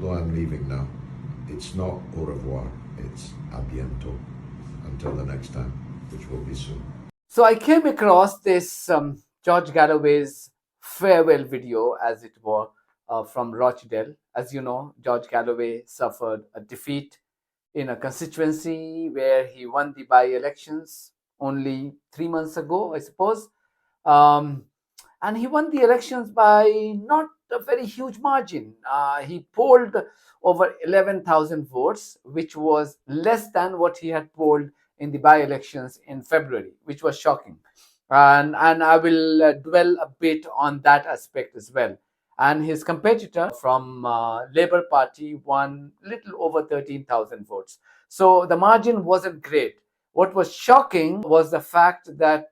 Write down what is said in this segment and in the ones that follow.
although I'm leaving now, it's not au revoir, it's a bientôt. Until the next time, which will be soon. So I came across this George Galloway's farewell video, as it were, from Rochdale. As you know, George Galloway suffered a defeat in a constituency where he won the by-elections only 3 months ago, I suppose. Um, and he won the elections by not a very huge margin. He polled over 11,000 votes, which was less than what he had polled in the by-elections in February, which was shocking. And I will dwell a bit on that aspect as well. And his competitor from Labour Party won little over 13,000 votes. So the margin wasn't great. What was shocking was the fact that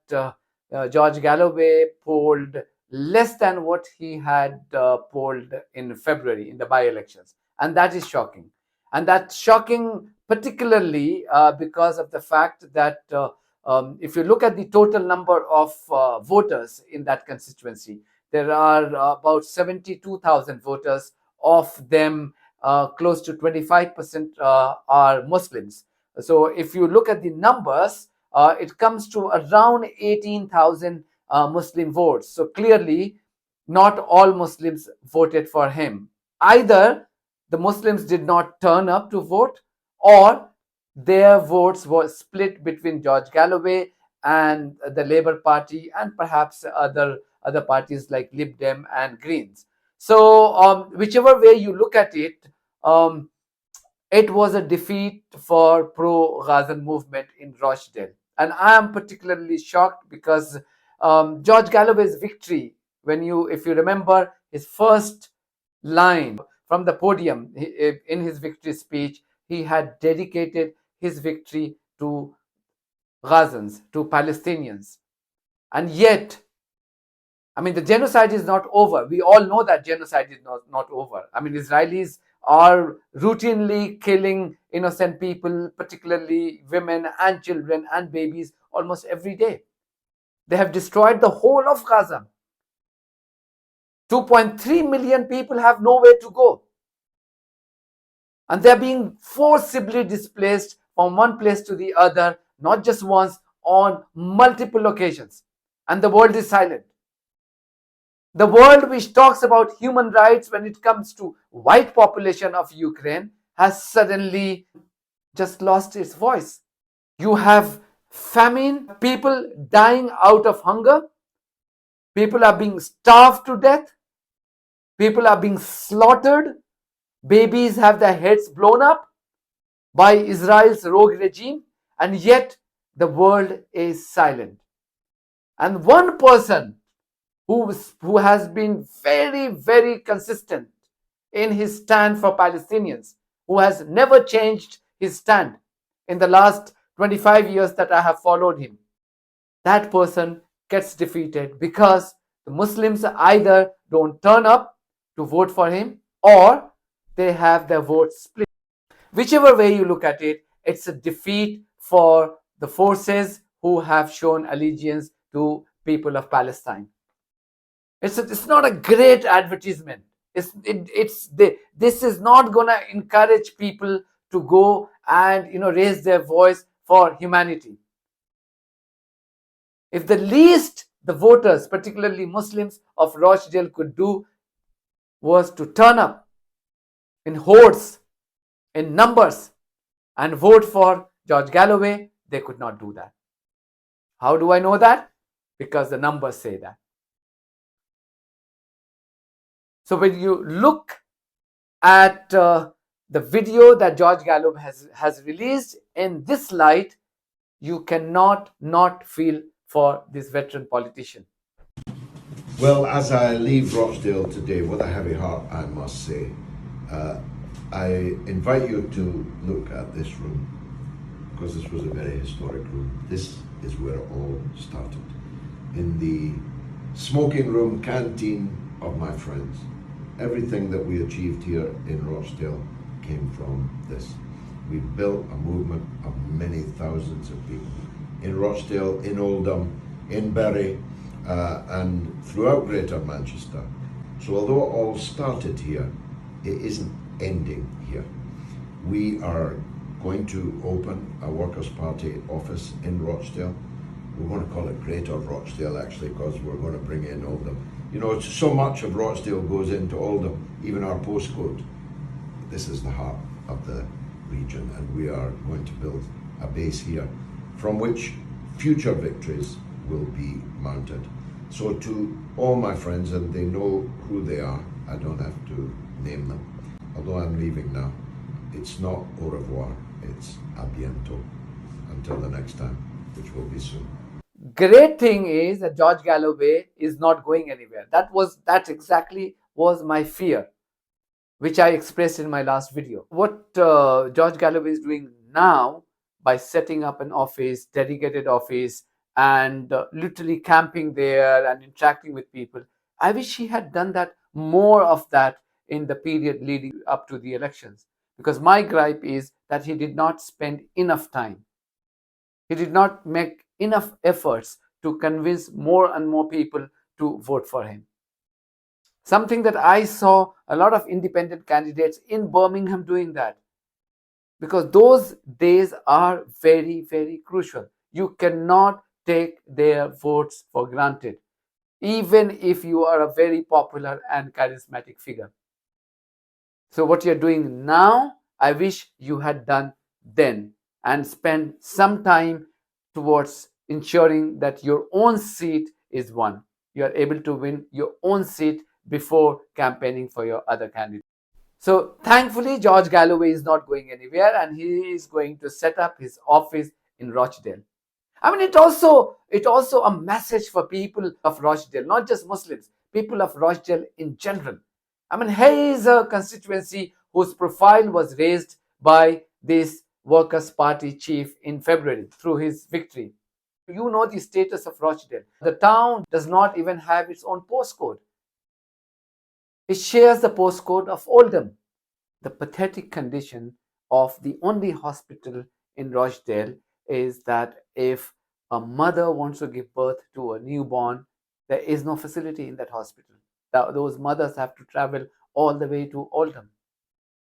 George Galloway polled less than what he had polled in February in the by-elections. And that is shocking. And that's shocking particularly because of the fact that if you look at the total number of voters in that constituency, there are about 72,000 voters. Of them, close to 25% are Muslims. So if you look at the numbers, it comes to around 18,000 Muslim votes. So clearly, not all Muslims voted for him. Either the Muslims did not turn up to vote, or their votes were split between George Galloway and the Labour Party and perhaps other parties like Lib Dem and Greens. So whichever way you look at it, it was a defeat for pro-Ghazan movement in Rochdale. And I am particularly shocked because George Galloway's victory, if you remember his first line from the podium in his victory speech, he had dedicated his victory to Ghazans, to Palestinians. And yet, I mean, the genocide is not over. We all know that genocide is not over. I mean, Israelis are routinely killing innocent people, particularly women and children and babies, almost every day. They have destroyed the whole of Gaza. 2.3 million people have nowhere to go. And they're being forcibly displaced from one place to the other, not just once, on multiple occasions. And the world is silent. The world, which talks about human rights when it comes to white population of Ukraine, has suddenly just lost its voice. You have famine, people dying out of hunger, people are being starved to death, people are being slaughtered, babies have their heads blown up by Israel's rogue regime, and yet the world is silent. And one person who has been very, very consistent in his stand for Palestinians, who has never changed his stand in the last 25 years that I have followed him, that person gets defeated because the Muslims either don't turn up to vote for him, or they have their votes split. Whichever way you look at it, it's a defeat for the forces who have shown allegiance to people of Palestine. It's not a great advertisement. This is not going to encourage people to go and raise their voice for humanity. If the least the voters, particularly Muslims of Rochdale, could do was to turn up in hordes, in numbers, and vote for George Galloway, they could not do that. How do I know that? Because the numbers say that. So when you look at the video that George Galloway has released in this light, you cannot not feel for this veteran politician. Well, as I leave Rochdale today with a heavy heart, I must say, I invite you to look at this room, because this was a very historic room. This is where it all started. In the smoking room canteen of my friends. Everything that we achieved here in Rochdale came from this. We built a movement of many thousands of people in Rochdale, in Oldham, in Bury, and throughout Greater Manchester. So although it all started here, it isn't ending here. We are going to open a Workers' Party office in Rochdale. We're going to call it Greater Rochdale, actually, because we're going to bring in Oldham. You know, so much of Rochdale goes into Oldham, even our postcode. This is the heart of the region, and we are going to build a base here from which future victories will be mounted. So to all my friends, and they know who they are, I don't have to name them, although I'm leaving now. It's not au revoir, it's a bientôt. Until the next time, which will be soon. Great thing is that George Galloway is not going anywhere. That exactly was my fear, which I expressed in my last video. What George Galloway is doing now by setting up an office, dedicated office, and literally camping there and interacting with people. I wish he had done that, more of that, in the period leading up to the elections. Because my gripe is that he did not spend enough time. He did not make enough efforts to convince more and more people to vote for him. Something that I saw a lot of independent candidates in Birmingham doing that. Because those days are very, very crucial. You cannot take their votes for granted, even if you are a very popular and charismatic figure. So what you're doing now, I wish you had done then, and spend some time towards ensuring that your own seat is won. You are able to win your own seat before campaigning for your other candidate. So thankfully, George Galloway is not going anywhere, and he is going to set up his office in Rochdale. I mean, it also a message for people of Rochdale, not just Muslims, people of Rochdale in general. I mean, here is a constituency whose profile was raised by this Workers' Party chief in February through his victory. You know the status of Rochdale. The town does not even have its own postcode. It shares the postcode of Oldham. The pathetic condition of the only hospital in Rochdale is that if a mother wants to give birth to a newborn, there is no facility in that hospital. Those mothers have to travel all the way to Oldham.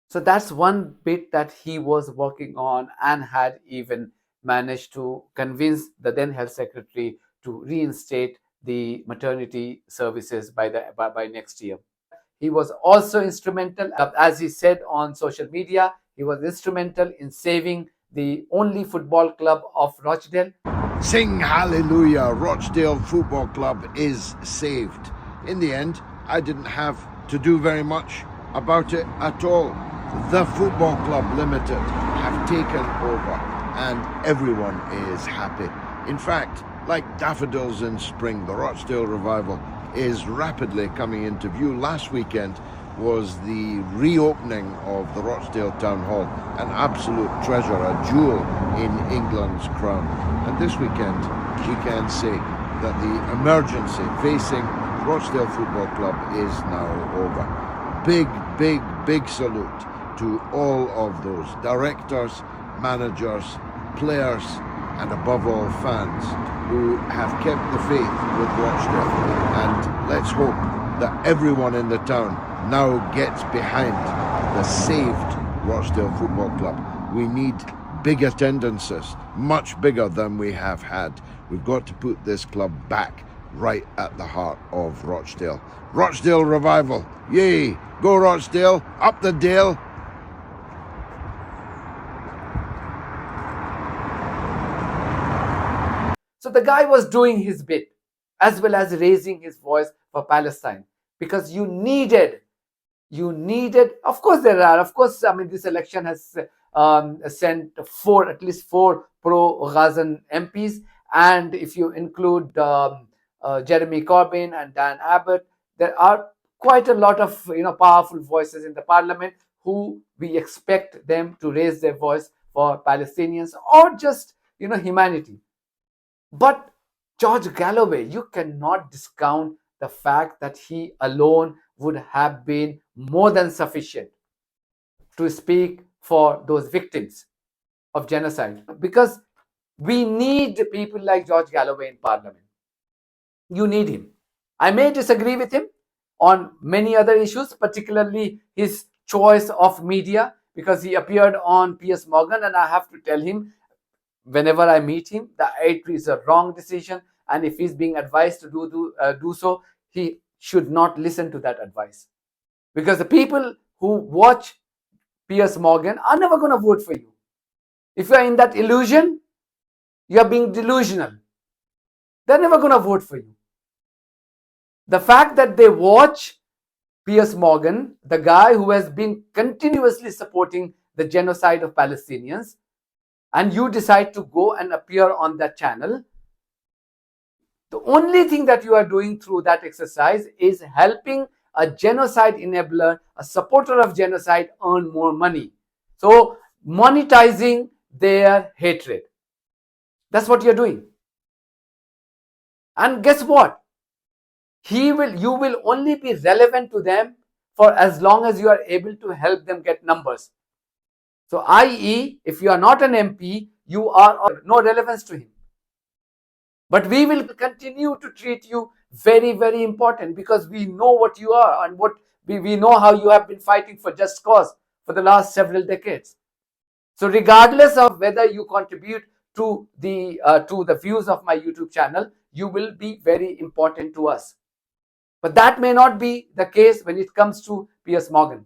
So that's one bit that he was working on, and had even managed to convince the then health secretary to reinstate the maternity services by next year. He was also instrumental, as he said on social media, he was instrumental in saving the only football club of Rochdale. Sing hallelujah, Rochdale Football Club is saved. In the end, I didn't have to do very much about it at all. The Football Club Limited have taken over, and everyone is happy. In fact, like daffodils in spring, the Rochdale revival is rapidly coming into view. Last weekend was the reopening of the Rochdale Town Hall, an absolute treasure, a jewel in England's crown. And this weekend, we can say that the emergency facing Rochdale Football Club is now over. Big salute to all of those directors, managers, players, and above all fans who have kept the faith with Rochdale. And let's hope that everyone in the town now gets behind the saved Rochdale Football Club. We need big attendances, much bigger than we have had. We've got to put this club back right at the heart of Rochdale. Rochdale revival, yay! Go Rochdale, up the Dale. So the guy was doing his bit, as well as raising his voice for Palestine, because you needed, of course I mean, this election has sent at least four pro-Gazan MPs, and if you include Jeremy Corbyn and Dan Abbott, there are quite a lot of powerful voices in the parliament who we expect them to raise their voice for Palestinians or just humanity. But George Galloway, you cannot discount the fact that he alone would have been more than sufficient to speak for those victims of genocide, because we need people like George Galloway in parliament. You need him. I may disagree with him on many other issues, particularly his choice of media, because he appeared on Piers Morgan, and I have to tell him whenever I meet him that it is a wrong decision, and if he's being advised to do so, he should not listen to that advice, because the people who watch Piers Morgan are never going to vote for you. If you are in that illusion, you are being delusional. They're never going to vote for you. The fact that they watch Piers Morgan, the guy who has been continuously supporting the genocide of Palestinians, and you decide to go and appear on that channel, the only thing that you are doing through that exercise is helping a genocide enabler, a supporter of genocide, earn more money. So monetizing their hatred. That's what you're doing. And guess what? You will only be relevant to them for as long as you are able to help them get numbers. So, i.e., if you are not an MP, you are of no relevance to him. But we will continue to treat you very, very important, because we know what you are, and what we know how you have been fighting for just cause for the last several decades. So regardless of whether you contribute to the views of my YouTube channel, you will be very important to us. But that may not be the case when it comes to Piers Morgan.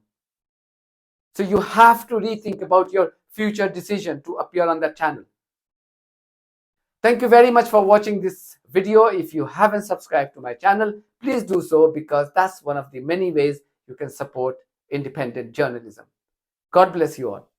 So you have to rethink about your future decision to appear on that channel. Thank you very much for watching this video. If you haven't subscribed to my channel, please do so, because that's one of the many ways you can support independent journalism. God bless you all.